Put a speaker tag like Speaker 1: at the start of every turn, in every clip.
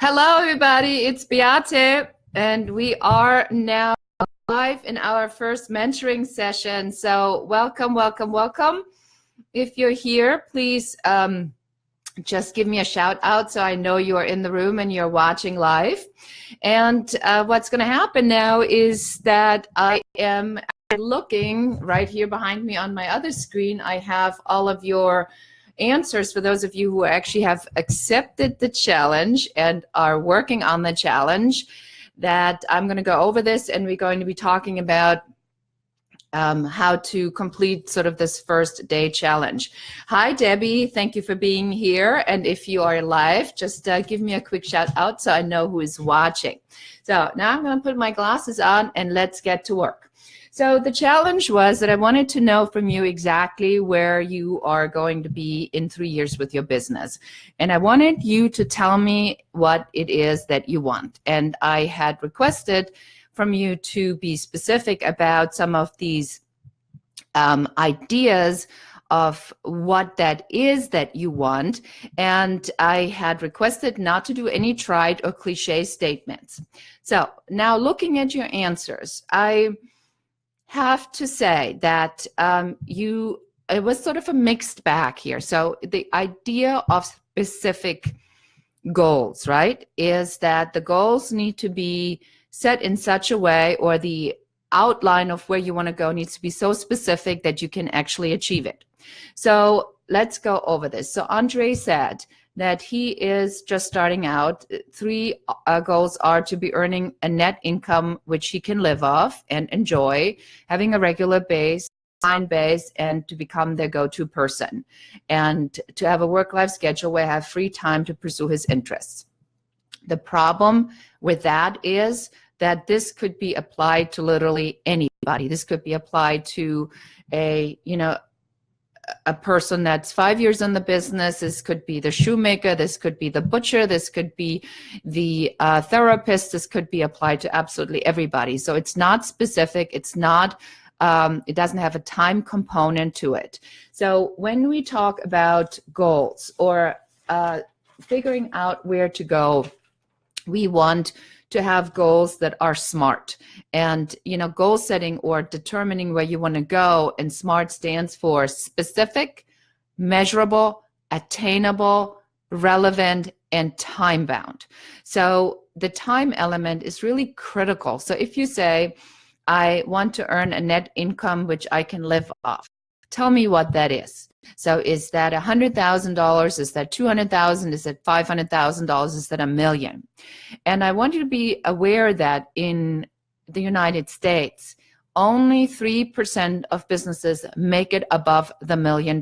Speaker 1: Hello, everybody. It's Beate, and we are now live in our first mentoring session. So welcome, welcome, welcome. If you're here, please just give me a shout out so I know you are in the room and you're watching live. And what's going to happen now is that I am looking right here behind me on my other screen. I have all of your answers for those of you who actually have accepted the challenge and are working on the challenge. That I'm going to go over this, and we're going to be talking about how to complete sort of this first day challenge. Hi, Debbie. Thank you for being here. And if you are live, just give me a quick shout out so I know who is watching. So now I'm going to put my glasses on and let's get to work. So the challenge was that I wanted to know from you exactly where you are going to be in 3 years with your business. And I wanted you to tell me what it is that you want. And I had requested from you to be specific about some of these ideas of what that is that you want. And I had requested not to do any trite or cliche statements. So now looking at your answers, I have to say that it was sort of a mixed bag here. So the idea of specific goals, right, is that the goals need to be set in such a way, or the outline of where you want to go needs to be so specific that you can actually achieve it. So let's go over this. So Andre said that he is just starting out. 3 goals are to be earning a net income which he can live off and enjoy, having a regular base, client base, and to become their go-to person, and to have a work-life schedule where I have free time to pursue his interests. The problem with that is that this could be applied to literally anybody. This could be applied to a person that's 5 years in the business. This could be the shoemaker. This could be the butcher. This could be the therapist. This could be applied to absolutely everybody. So it's not specific. It's not, it doesn't have a time component to it. So when we talk about goals or figuring out where to go, we want to have goals that are smart. And, goal setting or determining where you want to go, and SMART stands for specific, measurable, attainable, relevant, and time-bound. So the time element is really critical. So if you say, I want to earn a net income which I can live off, tell me what that is. So is that $100,000? Is that $200,000? Is it $500,000? Is that $1 million? And I want you to be aware that in the United States, only 3% of businesses make it above the $1 million.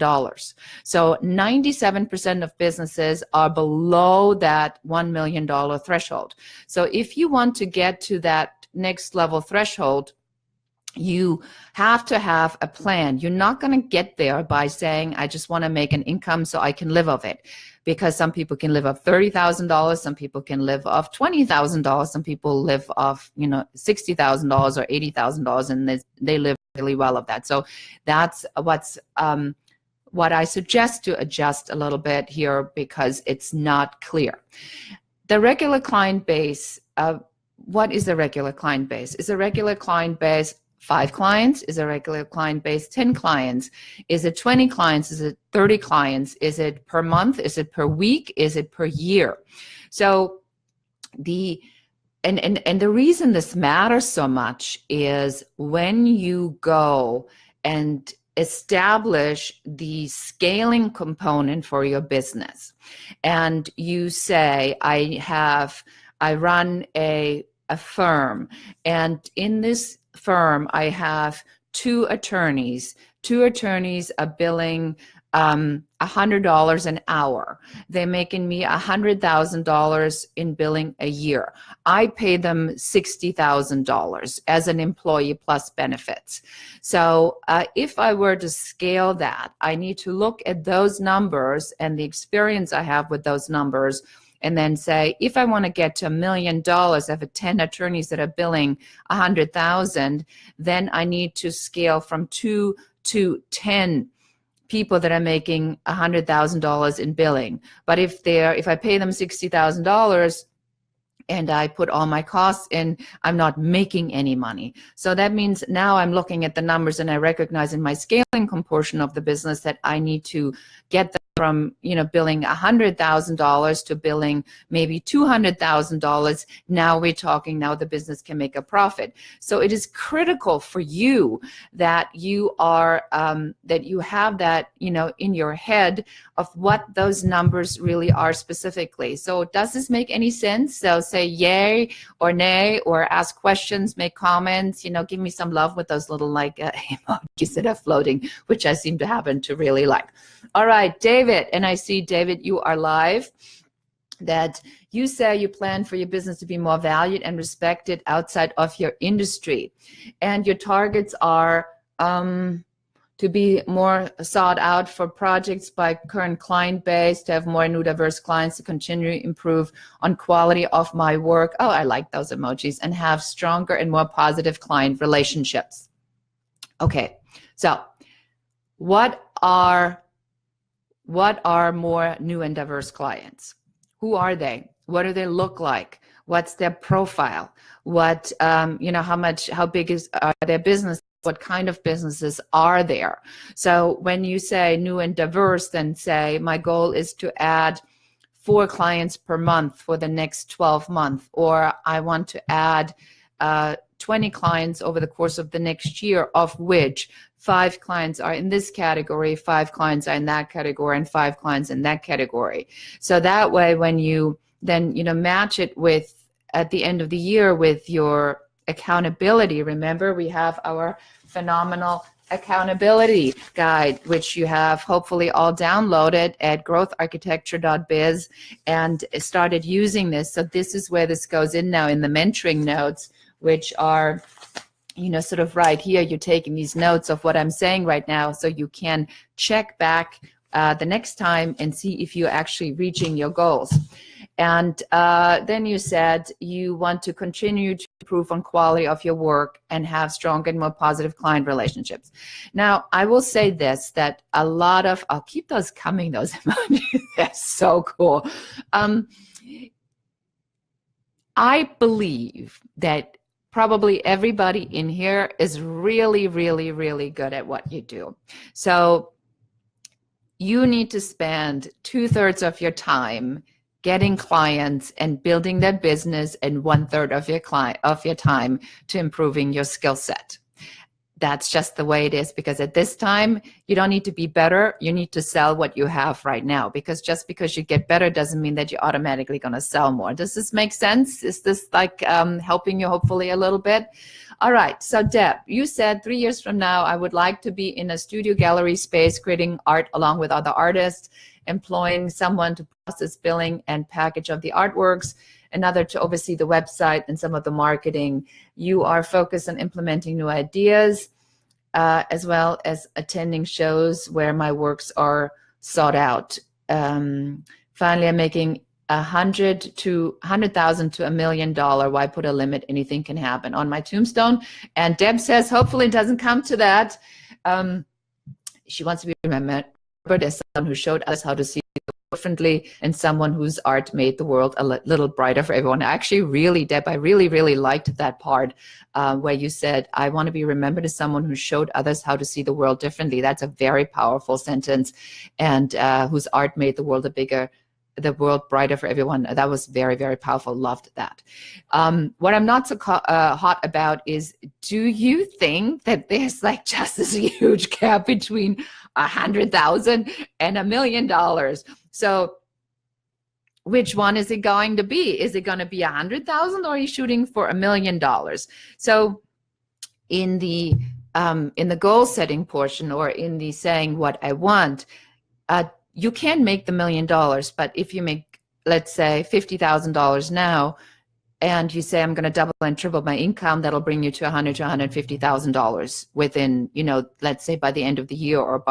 Speaker 1: So 97% of businesses are below that $1 million threshold. So if you want to get to that next level threshold, you have to have a plan. You're not going to get there by saying, I just want to make an income so I can live off it. Because some people can live off $30,000, some people can live off $20,000, some people live off, $60,000 or $80,000, and they live really well of that. So that's what I suggest to adjust a little bit here, because it's not clear. The regular client base, what is a regular client base? Is a regular client base 5 clients? Is a regular client base 10 clients? Is it 20 clients? Is it 30 clients? Is it per month? Is it per week? Is it per year? So the reason this matters so much is when you go and establish the scaling component for your business, and you say, I run a firm, and in this firm I have 2 attorneys. 2 attorneys are billing $100 an hour. They're making me $100,000 in billing a year. I pay them $60,000 as an employee plus benefits. So if I were to scale that, I need to look at those numbers and the experience I have with those numbers, and then say, if I want to get to $1 million, I have 10 attorneys that are billing $100,000, then I need to scale from 2 to 10 people that are making $100,000 in billing. But if I pay them $60,000, and I put all my costs in, I'm not making any money. So that means now I'm looking at the numbers and I recognize in my scaling portion of the business that I need to get them from, billing $100,000 to billing maybe $200,000. Now we're talking, now the business can make a profit. So it is critical for you that you are, that you have that, in your head of what those numbers really are specifically. So does this make any sense? So say yay or nay, or ask questions, make comments, give me some love with those little emojis that are floating, which I seem to happen to really like. All right, David, and I see, David, you are live, that you say you plan for your business to be more valued and respected outside of your industry. And your targets are to be more sought out for projects by current client base, to have more new diverse clients, to continue to improve on quality of my work. Oh, I like those emojis. And have stronger and more positive client relationships. Okay, so what are more new and diverse clients? Who are they? What do they look like? What's their profile? What, how big are their business? What kind of businesses are there? So when you say new and diverse, then say my goal is to add 4 clients per month for the next 12 months, or I want to add 20 clients over the course of the next year, of which 5 clients are in this category, 5 clients are in that category, and 5 clients in that category. So that way, when you then, match it with, at the end of the year, with your accountability, remember we have our phenomenal accountability guide, which you have hopefully all downloaded at growtharchitecture.biz and started using this. So this is where this goes in now in the mentoring notes, which are, sort of right here. You're taking these notes of what I'm saying right now, so you can check back the next time and see if you're actually reaching your goals. And then you said you want to continue to improve on quality of your work and have stronger and more positive client relationships. Now, I will say this, that a lot of, I'll keep those coming, those emojis. They're so cool. I believe that probably everybody in here is really, really, really good at what you do. So you need to spend 2/3 of your time getting clients and building their business, and 1/3 of your time to improving your skill set. That's just the way it is, because at this time, you don't need to be better. You need to sell what you have right now, because just because you get better doesn't mean that you're automatically going to sell more. Does this make sense? Is this helping you hopefully a little bit? All right. So Deb, you said 3 years from now, I would like to be in a studio gallery space, creating art along with other artists, employing someone to process billing and package of the artworks, another to oversee the website and some of the marketing. You are focused on implementing new ideas, as well as attending shows where my works are sought out. Finally, I'm making $100,000 to $100,000 to $1 million. Why put a limit? Anything can happen on my tombstone. And Deb says, hopefully it doesn't come to that. She wants to be remembered as someone who showed us how to see differently, and someone whose art made the world a little brighter for everyone. Actually, really, Deb, I really, really liked that part where you said, I want to be remembered as someone who showed others how to see the world differently. That's a very powerful sentence. And whose art made the world brighter for everyone. That was very, very powerful. Loved that. What I'm not so hot about is, do you think that there's just this huge gap between 100,000 and $1 million? So which one is it going to be? Is it going to be 100,000, or are you shooting for $1 million? So in the goal setting portion, or in the saying what I want, you can make the $1 million, but if you make, let's say, $50,000 now, and you say, I'm going to double and triple my income, that'll bring you to $100,000 to $150,000 within, let's say by the end of the year, or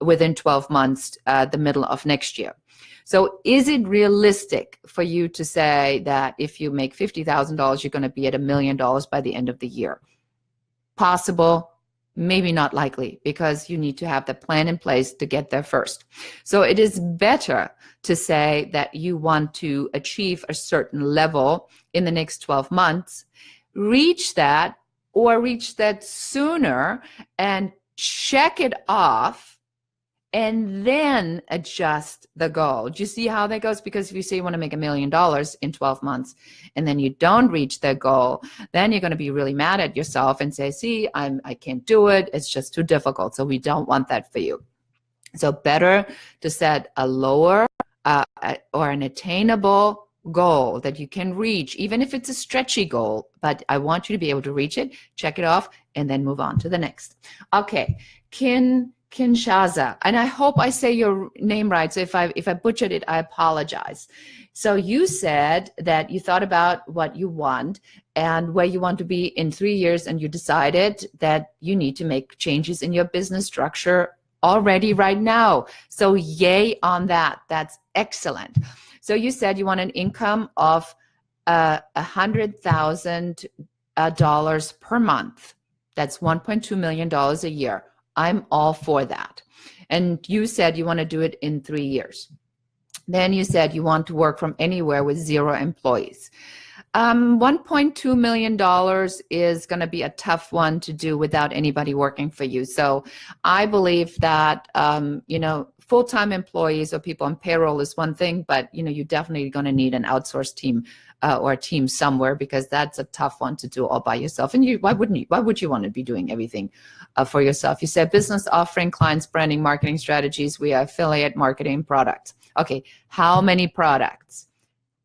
Speaker 1: within 12 months, the middle of next year. So is it realistic for you to say that if you make $50,000, you're going to be at $1 million by the end of the year? Possible, maybe not likely, because you need to have the plan in place to get there first. So it is better to say that you want to achieve a certain level in the next 12 months, reach that sooner, and check it off, and then adjust the goal. Do you see how that goes? Because if you say you want to make $1 million in 12 months and then you don't reach that goal, then you're going to be really mad at yourself and say, see, I can't do it. It's just too difficult. So we don't want that for you. So better to set a lower or an attainable goal that you can reach, even if it's a stretchy goal, but I want you to be able to reach it, check it off, and then move on to the next. Okay, Kinshasa, and I hope I say your name right. So if I butchered it, I apologize. So you said that you thought about what you want and where you want to be in 3 years, and you decided that you need to make changes in your business structure already right now. So yay on that. That's excellent. So you said you want an income of $100,000 per month. That's $1.2 million a year. I'm all for that. And you said you want to do it in 3 years. Then you said you want to work from anywhere with 0 employees. $1.2 million is going to be a tough one to do without anybody working for you. So I believe that, full-time employees or people on payroll is one thing, but, you're definitely going to need an outsourced team or a team somewhere, because that's a tough one to do all by yourself. And why would you want to be doing everything for yourself? You said business offering, clients, branding, marketing strategies. We have affiliate marketing products. Okay. How many products?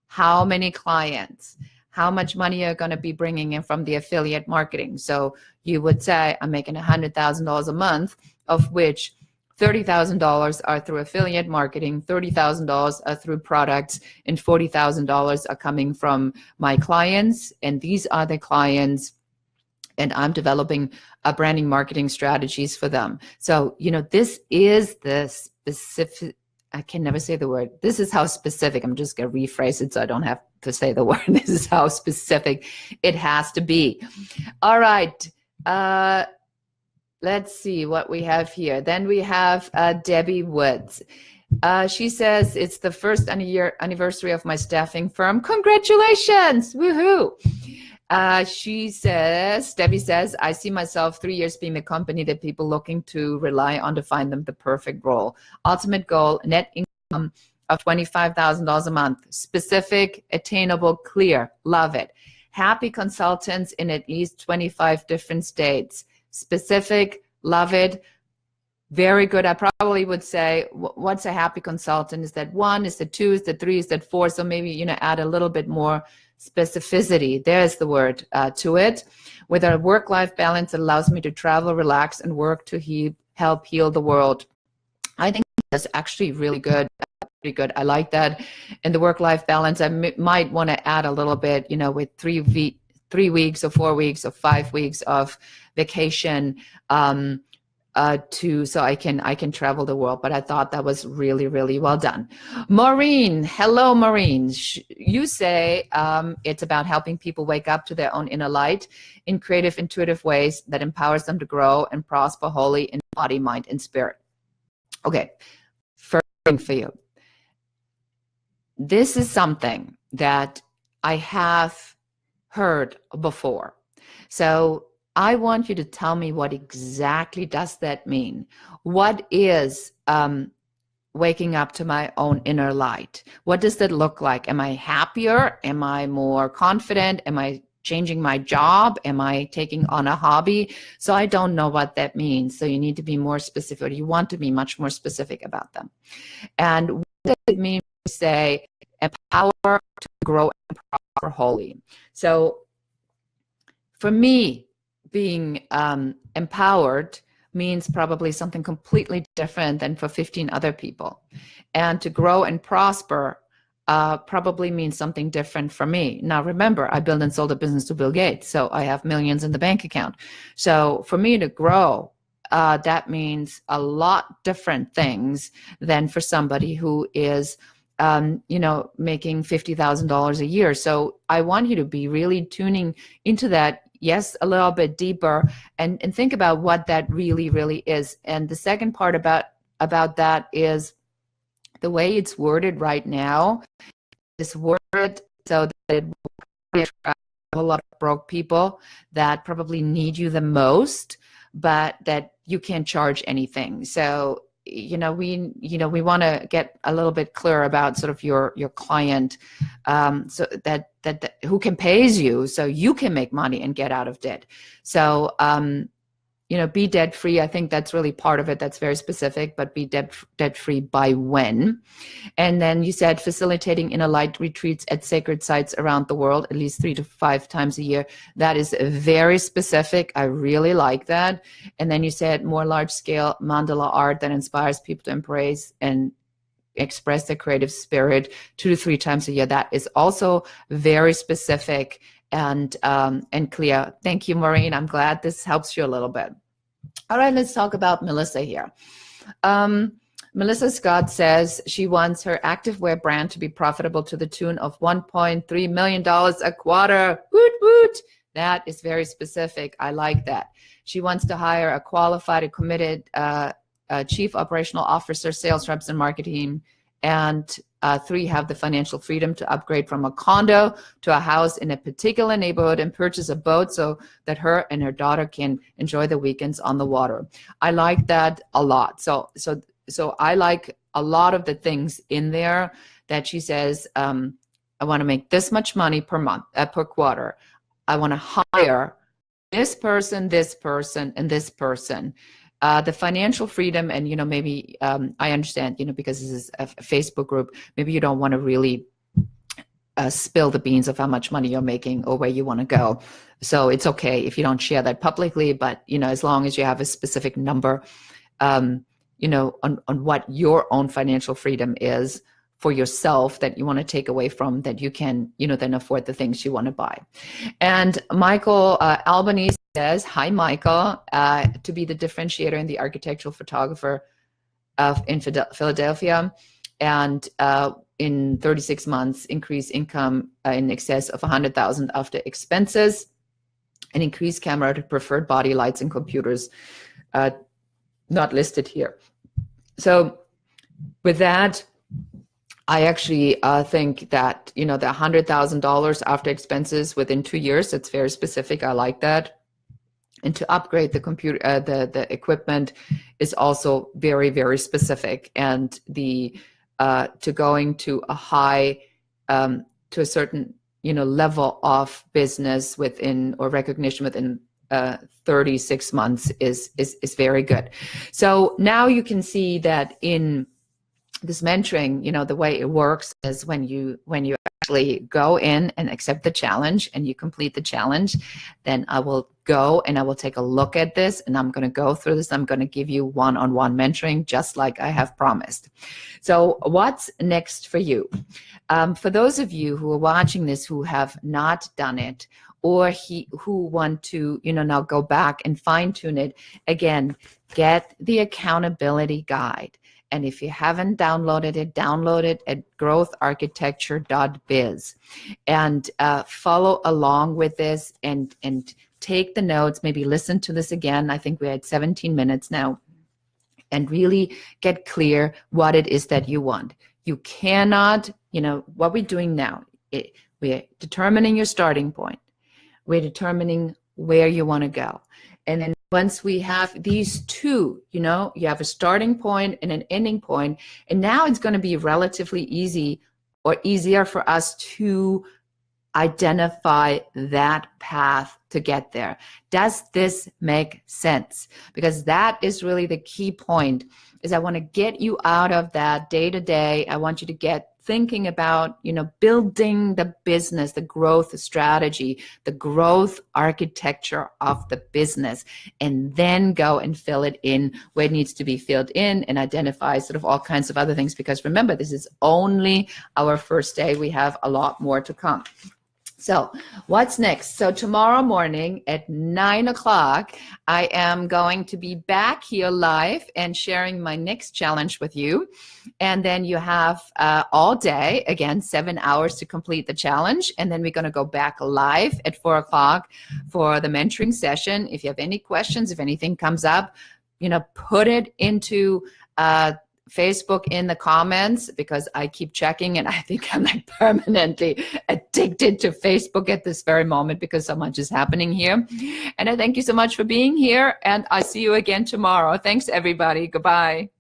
Speaker 1: How many clients? How much money you're going to be bringing in from the affiliate marketing? So you would say, I'm making $100,000 a month, of which $30,000 are through affiliate marketing, $30,000 are through products, and $40,000 are coming from my clients. And these are the clients, and I'm developing branding marketing strategies for them. So, this is the specific, I can never say the word. This is how specific, I'm just going to rephrase it so I don't have to say the word. This is how specific it has to be. All right. Let's see what we have here. Then we have Debbie Woods. She says, it's the first anniversary of my staffing firm. Congratulations. Woohoo. Debbie says, I see myself 3 years being the company that people looking to rely on to find them the perfect role. Ultimate goal, net income of $25,000 a month. Specific, attainable, clear. Love it. Happy consultants in at least 25 different states. Specific, love it. Very good. I probably would say, what's a happy consultant? Is that 1? Is that 2? Is that 3? Is that 4? So maybe, add a little bit more specificity. There's the word to it. With a work-life balance that allows me to travel, relax, and work to help heal the world. I think that's actually really good. Pretty good. I like that. And the work-life balance, I might want to add a little bit, with 3 weeks or 4 weeks or 5 weeks of vacation so I can travel the world. But I thought that was really, really well done. Maureen, hello, Maureen. You say it's about helping people wake up to their own inner light in creative, intuitive ways that empowers them to grow and prosper wholly in body, mind, and spirit. Okay, first thing for you. This is something that I have heard before. So I want you to tell me, what exactly does that mean? What is waking up to my own inner light? What does that look like? Am I happier? Am I more confident? Am I changing my job? Am I taking on a hobby? So I don't know what that means. So you need to be more specific, or you want to be much more specific about them. And what does it mean to say empower to grow and prosper wholly? So for me, being empowered means probably something completely different than for 15 other people. And to grow and prosper probably means something different for me. Now, remember, I built and sold a business to Bill Gates, so I have millions in the bank account. So for me to grow, that means a lot different things than for somebody who is making $50,000 a year. So I want you to be really tuning into that, yes, a little bit deeper and think about what that really, really is. And the second part about that is the way it's worded right now is worded so that it will attract a lot of broke people that probably need you the most, but that you can't charge anything. So we want to get a little bit clear about sort of your client, so that who can pays you so you can make money and get out of debt. So be debt free. I think that's really part of it. That's very specific, but be debt free by when. And then you said facilitating inner light retreats at sacred sites around the world, at least 3 to 5 times a year. That is very specific. I really like that. And then you said more large scale mandala art that inspires people to embrace and express their creative spirit 2 to 3 times a year. That is also very specific and clear. Thank you, Maureen. I'm glad this helps you a little bit. All right, let's talk about Melissa here. Melissa Scott says she wants her activewear brand to be profitable to the tune of $1.3 million a quarter. Woot, woot. That is very specific. I like that. She wants to hire a qualified and committed chief operational officer, sales reps, and marketing. And 3, have the financial freedom to upgrade from a condo to a house in a particular neighborhood and purchase a boat so that her and her daughter can enjoy the weekends on the water. I like that a lot. So I like a lot of the things in there that she says, I want to make this much money per month, per quarter. I want to hire this person, and this person. The financial freedom, and maybe I understand, because this is a Facebook group, maybe you don't want to really spill the beans of how much money you're making or where you want to go. So it's okay if you don't share that publicly, but as long as you have a specific number, on what your own financial freedom is for yourself that you want to take away from, that you can, then afford the things you want to buy. And Michael Albany says, hi, Michael, to be the differentiator in the architectural photographer in Philadelphia, and in 36 months, increase income in excess of 100,000 after expenses, and increase camera to preferred body lights and computers, not listed here. So with that, I actually think that, the $100,000 after expenses within 2 years, it's very specific. I like that. And to upgrade the computer, the equipment is also very, very specific. And to going to a high, to a certain, level of business within, or recognition within 36 months is very good. So now you can see that in this mentoring, the way it works is when you actually go in and accept the challenge and you complete the challenge, then I will go and I will take a look at this, and I'm going to go through this. I'm going to give you one-on-one mentoring, just like I have promised. So what's next for you? For those of you who are watching this who have not done it, or who want to, now go back and fine tune it, again, get the accountability guide. And if you haven't downloaded it, download it at growtharchitecture.biz and follow along with this and take the notes, maybe listen to this again. I think we're at 17 minutes now, and really get clear what it is that you want. You cannot, what we're doing now, we're determining your starting point. We're determining where you want to go. And then once we have these two, you have a starting point and an ending point, and now it's going to be relatively easy, or easier for us to identify that path to get there. Does this make sense? Because that is really the key point, is I want to get you out of that day-to-day. I want you to get thinking about, building the business, the growth strategy, the growth architecture of the business, and then go and fill it in where it needs to be filled in, and identify sort of all kinds of other things. Because remember, this is only our first day. We have a lot more to come. So what's next? So tomorrow morning at 9 o'clock, I am going to be back here live and sharing my next challenge with you. And then you have all day, again, 7 hours to complete the challenge. And then we're going to go back live at 4 o'clock for the mentoring session. If you have any questions, if anything comes up, put it into Facebook in the comments, because I keep checking, and I think I'm like permanently addicted to Facebook at this very moment because so much is happening here. And I thank you so much for being here, and I'll see you again tomorrow. Thanks, everybody. Goodbye.